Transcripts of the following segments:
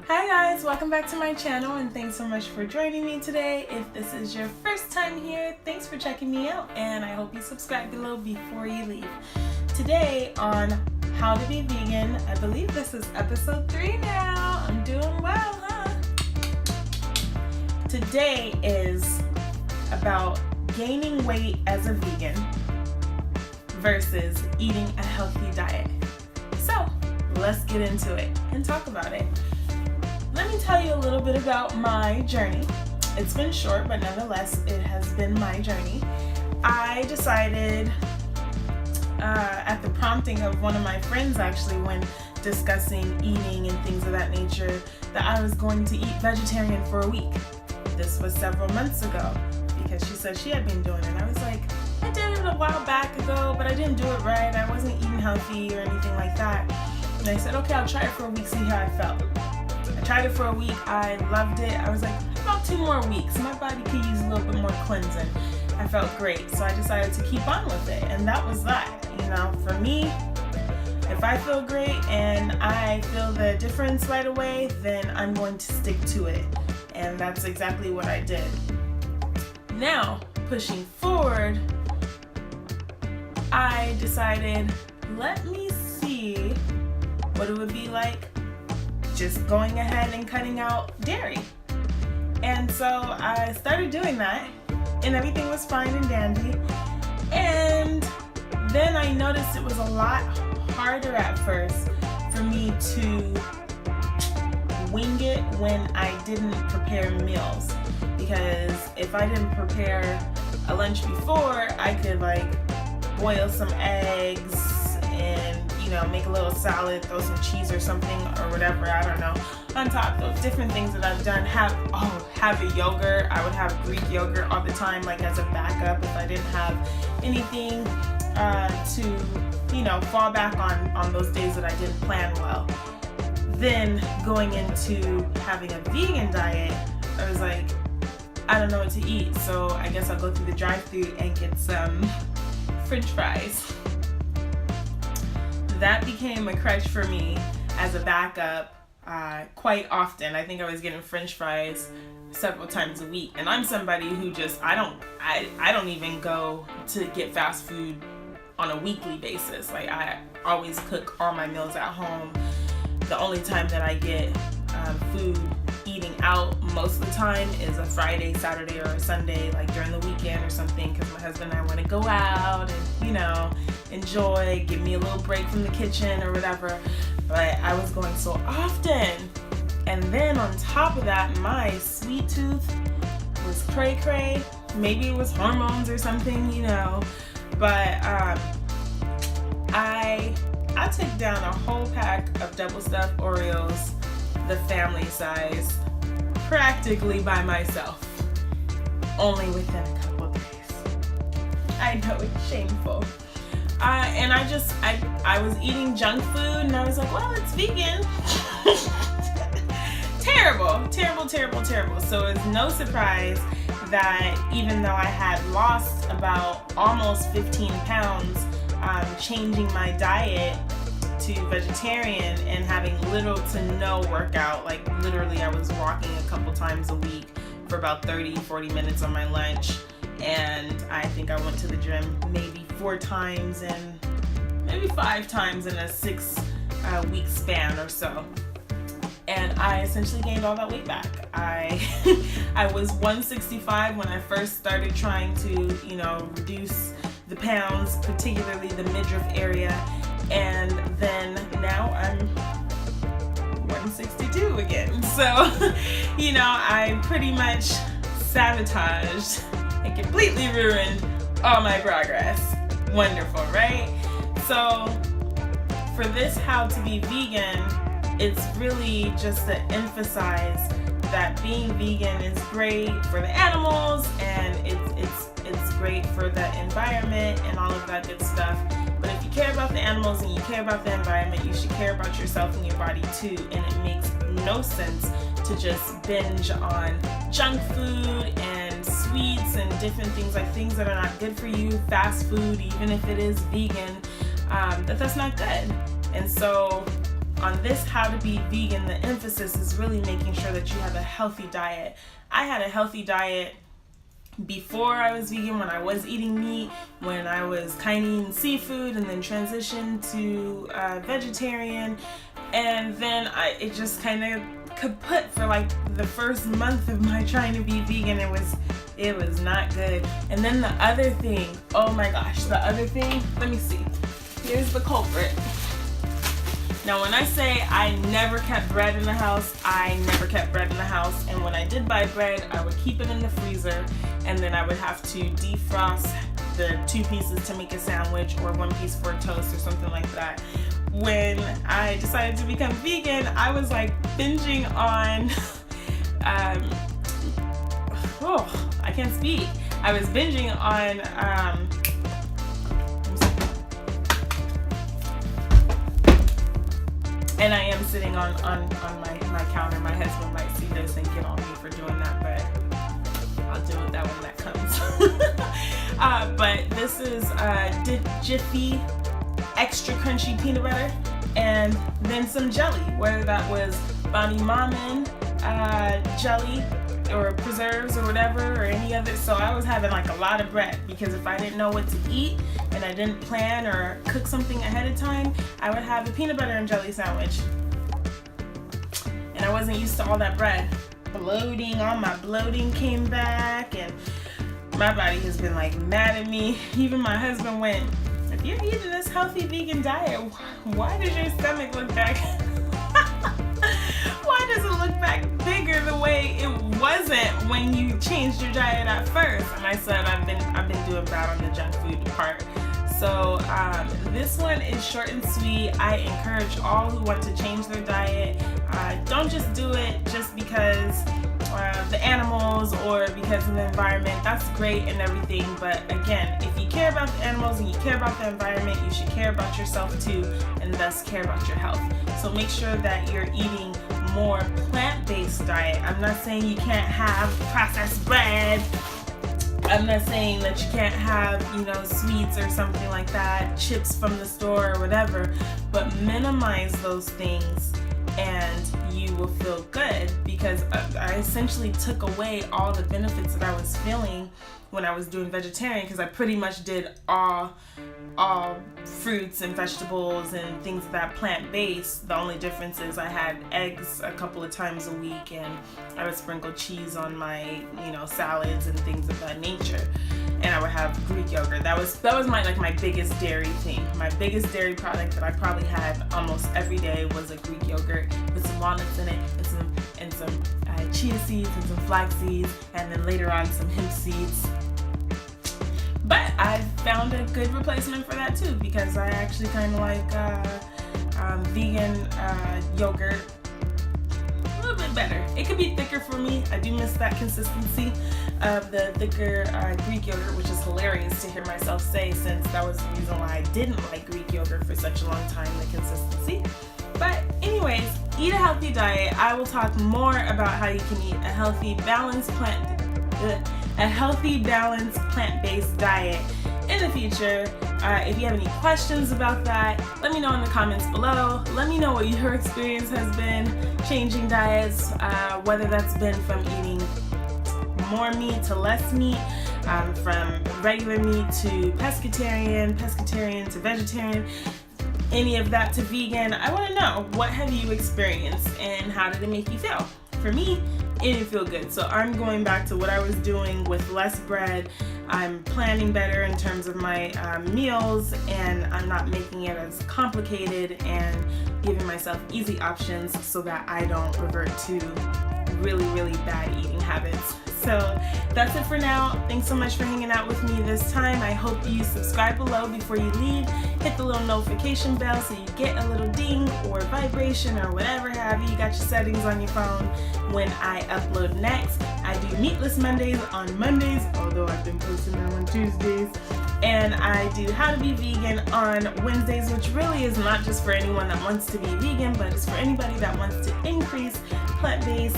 Hi guys, welcome back to my channel and thanks so much for joining me today. If this is your first time here, thanks for checking me out and I hope you subscribe below before you leave. Today on How to Be Vegan, I believe this is episode 3 now. I'm doing well, huh? Today is about gaining weight as a vegan versus eating a healthy diet. So let's get into it and talk about it. Let me tell you a little bit about my journey. It's been short, but nonetheless, it has been my journey. I decided at the prompting of one of my friends actually when discussing eating and things of that nature that I was going to eat vegetarian for a week. This was several months ago because she said she had been doing it. And I was like, I did it a while back ago, but I didn't do it right. I wasn't eating healthy or anything like that. And I said, okay, I'll try it for a week, see how I felt. I tried it for a week, I loved it. I was like, about 2 more weeks. My body could use a little bit more cleansing. I felt great, so I decided to keep on with it, and that was that. You know, for me, if I feel great and I feel the difference right away, then I'm going to stick to it, and that's exactly what I did. Now, pushing forward, I decided, let me see what it would be like just going ahead and cutting out dairy. And so I started doing that and everything was fine and dandy. And then I noticed it was a lot harder at first for me to wing it when I didn't prepare meals. Because if I didn't prepare a lunch before, I could like boil some eggs and make a little salad, throw some cheese or something or whatever, I don't know, on top. Those different things that I've done. Have a yogurt. I would have Greek yogurt all the time, like as a backup if I didn't have anything to fall back on those days that I didn't plan well. Then going into having a vegan diet, I was like, I don't know what to eat, so I guess I'll go through the drive-thru and get some French fries. That became a crutch for me as a backup quite often. I think I was getting French fries several times a week, and I'm somebody who just I don't even go to get fast food on a weekly basis. Like I always cook all my meals at home. The only time that I get food eating out most of the time is a Friday, Saturday, or a Sunday, like during the weekend or something, because my husband and I want to go out and enjoy, give me a little break from the kitchen or whatever. But I was going so often, and then on top of that, my sweet tooth was cray-cray. Maybe it was hormones or something, but I took down a whole pack of double stuffed Oreos, the family size, practically by myself, only within a couple days. I know it's shameful. And I was eating junk food and I was like, well, it's vegan. Terrible, terrible, terrible, terrible. So it's no surprise that even though I had lost about almost 15 pounds, changing my diet to vegetarian and having little to no workout, like literally I was walking a couple times a week for about 30-40 minutes on my lunch, and I think I went to the gym maybe 4 times and maybe 5 times in a 6-week span or so, and I essentially gained all that weight back. I was 165 when I first started trying to reduce the pounds, particularly the midriff area. And then now I'm 162 again. So, I pretty much sabotaged and completely ruined all my progress. Wonderful, right? So, for this How to Be Vegan, it's really just to emphasize that being vegan is great for the animals and it's great for the environment and all of that good stuff. But if you care about the animals and you care about the environment, you should care about yourself and your body too. And it makes no sense to just binge on junk food and sweets and different things, like things that are not good for you, fast food, even if it is vegan, that's not good. And so on this How to Be Vegan, the emphasis is really making sure that you have a healthy diet. I had a healthy diet before I was vegan, when I was eating meat, when I was kind of eating seafood, and then transitioned to vegetarian, and then it just kind of kaput for like the first month of my trying to be vegan. It was not good. And then the other thing, oh my gosh, the other thing, let me see. Here's the culprit. Now, when I say I never kept bread in the house, I never kept bread in the house. And when I did buy bread, I would keep it in the freezer, and then I would have to defrost the 2 pieces to make a sandwich, or 1 piece for a toast or something like that. When I decided to become vegan, I was like binging on, I can't speak. I was binging on, and I am sitting on my counter. My husband might see this and get on me for doing that, but I'll deal with that when that comes. But this is Jiffy extra crunchy peanut butter, and then some jelly, whether that was Bonnie Maman jelly or preserves or whatever, or any other. So I was having like a lot of bread, because if I didn't know what to eat and I didn't plan or cook something ahead of time, I would have a peanut butter and jelly sandwich. And I wasn't used to all that bread. Bloating, all my bloating came back, and my body has been like mad at me. Even my husband went, if you're eating this healthy vegan diet, why does your stomach look back? Why does it look back bigger the way it wasn't when you changed your diet at first? And I said, I've been doing bad on the junk food part. So this one is short and sweet. I encourage all who want to change their diet. Don't just do it just because the animals or because of the environment. That's great and everything, but again, if you care about the animals and you care about the environment, you should care about yourself too, and thus care about your health. So make sure that you're eating more plant-based diet. I'm not saying you can't have processed bread. I'm not saying that you can't have, sweets or something like that, chips from the store or whatever, but minimize those things and you will feel good, because I essentially took away all the benefits that I was feeling when I was doing vegetarian, because I pretty much did all fruits and vegetables and things that plant-based. The only difference is I had eggs a couple of times a week, and I would sprinkle cheese on my salads and things of that nature, and I would have Greek yogurt. That was my biggest dairy thing. My biggest dairy product that I probably had almost every day was a Greek yogurt with some walnuts in it, and some chia seeds and some flax seeds, and then later on some hemp seeds. But I found a good replacement for that too, because I actually kind of like vegan yogurt a little bit better. It could be thicker for me. I do miss that consistency of the thicker Greek yogurt, which is hilarious to hear myself say, since that was the reason why I didn't like Greek yogurt for such a long time, the consistency. But anyways, eat a healthy diet. I will talk more about how you can eat a healthy, balanced plant-based diet in the future. If you have any questions about that, let me know in the comments below. Let me know what your experience has been changing diets, whether that's been from eating more meat to less meat, from regular meat to pescatarian to vegetarian, any of that to vegan. I want to know, what have you experienced and how did it make you feel? For me, it didn't feel good. So I'm going back to what I was doing with less bread. I'm planning better in terms of my meals, and I'm not making it as complicated and giving myself easy options so that I don't revert to really, really bad eating habits. So that's it for now. Thanks so much for hanging out with me this time. I hope you subscribe below before you leave. Hit the little notification bell so you get a little ding or vibration or whatever have you. You got your settings on your phone when I upload next. I do Meatless Mondays on Mondays, although I've been posting them on Tuesdays. And I do How to Be Vegan on Wednesdays, which really is not just for anyone that wants to be vegan, but it's for anybody that wants to increase plant-based,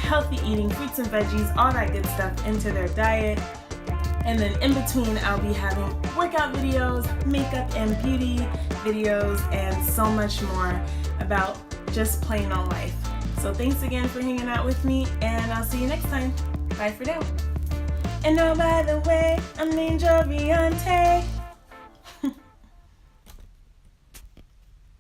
healthy eating, fruits and veggies, all that good stuff into their diet. And then in between, I'll be having workout videos, makeup and beauty videos, and so much more about just plain on life. So thanks again for hanging out with me, and I'll see you next time. Bye for now. And oh, by the way, I'm Angel Riante.